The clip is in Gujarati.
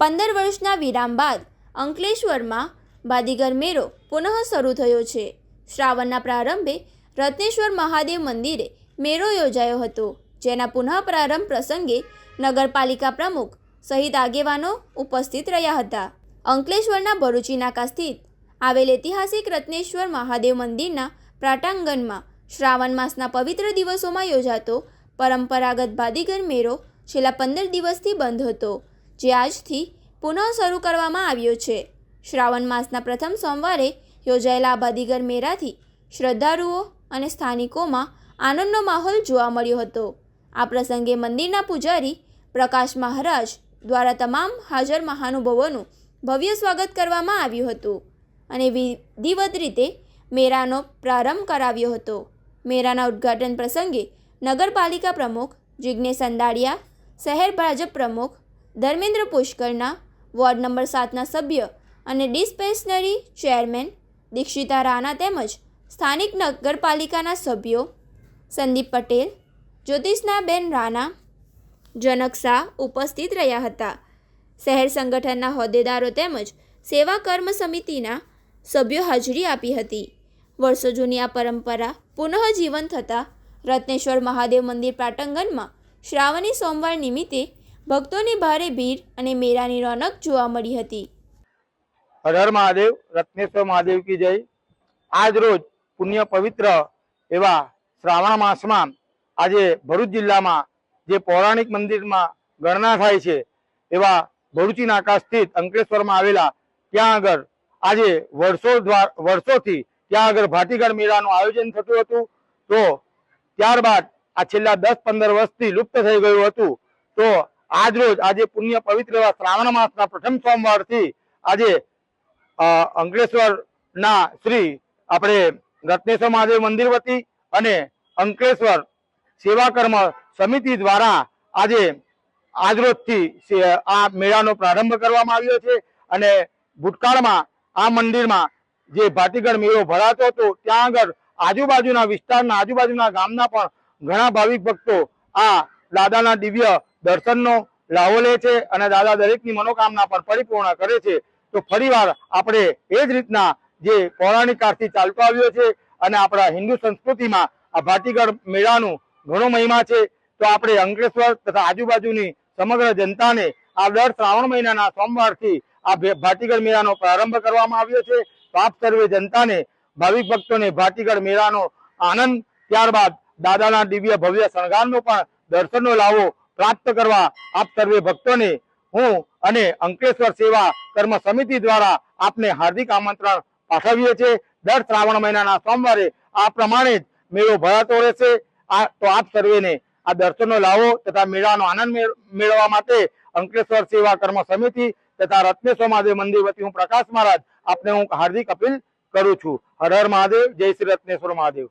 15 વર્ષના વિરામ બાદ અંકલેશ્વરમાં બાદીગર મેળો પુનઃ શરૂ થયો છે। શ્રાવણના પ્રારંભે રત્નેશ્વર મહાદેવ મંદિરે મેળો યોજાયો હતો, જેના પુનઃ પ્રારંભ પ્રસંગે નગરપાલિકા પ્રમુખ સહિત આગેવાનો ઉપસ્થિત રહ્યા હતા। અંકલેશ્વરના ભરૂચી નાકા સ્થિત આવેલ ઐતિહાસિક રત્નેશ્વર મહાદેવ મંદિરના પ્રાટાંગણમાં શ્રાવણ માસના પવિત્ર દિવસોમાં યોજાતો પરંપરાગત બાદીગર મેળો છેલ્લા 15 દિવસથી બંધ હતો, જે આજથી પુનઃ શરૂ કરવામાં આવ્યો છે। શ્રાવણ માસના પ્રથમ સોમવારે યોજાયેલા આ બાદીગર મેળાથી શ્રદ્ધાળુઓ અને સ્થાનિકોમાં આનંદનો માહોલ જોવા મળ્યો હતો। આ પ્રસંગે મંદિરના પૂજારી પ્રકાશ મહારાજ દ્વારા તમામ હાજર મહાનુભાવોનું ભવ્ય સ્વાગત કરવામાં આવ્યું હતું અને વિધિવત રીતે મેળાનો પ્રારંભ કરાવ્યો હતો। મેળાના ઉદ્ઘાટન પ્રસંગે નગરપાલિકા પ્રમુખ જિજ્ઞેશ અંદાડિયા, શહેર ભાજપ પ્રમુખ ધર્મેન્દ્ર પુષ્કરના, વોર્ડ નંબર 7ના સભ્ય અને ડિસ્પેન્સરી ચેરમેન દીક્ષિતા રાણા તેમજ સ્થાનિક નગરપાલિકાના સભ્યો સંદીપ પટેલ, જ્યોતિષનાબેન રાણા, જનક શાહ ઉપસ્થિત રહ્યા હતા। શહેર સંગઠનના હોદ્દેદારો તેમજ સેવા કર્મ સમિતિના સભ્યો હાજરી આપી હતી। વર્ષો જૂની આ પરંપરા પુનઃ જીવન થતાં રત્નેશ્વર મહાદેવ મંદિર પ્રાટંગણમાં શ્રાવણી સોમવાર નિમિત્તે ભક્તોની ભારે ભીડ અને મેળાની રોનક જોવા મળી હતી। હર હર મહાદેવ, રત્નેશ્વર મહાદેવ કી જય। આજ રોજ પુણ્ય પવિત્ર એવા શ્રાવણ માસમાં આજે ભરૂચ જિલ્લામાં જે પૌરાણિક મંદિરમાં ગણના થાય છે એવા ભરૂચી નાકા સ્થિત અંકલેશ્વરમાં આવેલા ત્યાં આગળ આજે વર્ષોથી ત્યાં આગળ ભાટીગર મેળાનું આયોજન થતું હતું। તો ત્યારબાદ આ છેલ્લા 10-15 વર્ષથી લુપ્ત થઈ ગયું હતું। તો આજ રોજ આજે પુણ્ય પવિત્ર એવા શ્રાવણ માસના પ્રથમ સોમવારથી આજે અંકલેશ્વરના શ્રી આપણે રત્નેશ્વર મહાદેવ મંદિર વતી અને અંકલેશ્વર સેવા કર્મ સમિતિ દ્વારા આજે આજરોજથી આ મેળાનો પ્રારંભ કરવામાં આવ્યો છે। અને ભૂતકાળમાં આ મંદિરમાં જે ભાટીગર મેળો ભરાતો હતો ત્યાં આગળ આજુબાજુના વિસ્તારના આજુબાજુના ગામના પણ ઘણા ભાવિક ભક્તો આ દાદાના દિવ્ય દર્શનનો લાવો લે છે અને દાદા દરેકની મનોકામના પણ પરિપૂર્ણ કરે છે। તો ફરીવાર આપણે એ જ રીતના જે પૌરાણિક કાળથી ચાલતો આવ્યો છે અને આપણા હિન્દુ સંસ્કૃતિમાં આ ભાટીગર મેળાનું ઘણો મહિમા છે। તો આપણે અંકલેશ્વર તથા આજુબાજુની સમગ્ર જનતાને આ દર શ્રાવણ મહિનાના સોમવારથી આ ભાટીગર મેળાનો પ્રારંભ કરવામાં આવ્યો છે। તો આપ સર્વે જનતાને, ભાવિક ભક્તોને ભાટીગર મેળાનો આનંદ, ત્યારબાદ દાદાના દિવ્ય ભવ્ય શણગારનો પણ દર્શનનો લાવો પ્રાપ્ત કરવા આપ સર્વે ભક્તોને હું અને અંકલેશ્વર સેવા કર્મ સમિતિ દ્વારા આપને હાર્દિક આમંત્રણ પાઠવીએ છીએ। દર શ્રાવણ મહિનાના સોમવારે આ પ્રમાણે જ મેળો ભરાતો રહેશે। તો આપ સર્વેને આ દર્શનનો લાવો તથા મેળાનો આનંદ મેળવવા માટે અંકલેશ્વર સેવા કર્મ સમિતિ તથા રત્નેશ્વર મહાદેવ મંદિર વતી હું પ્રકાશ મહારાજ આપને હું હાર્દિક અપીલ કરું છું। હર હર મહાદેવ, જય શ્રી રત્નેશ્વર મહાદેવ।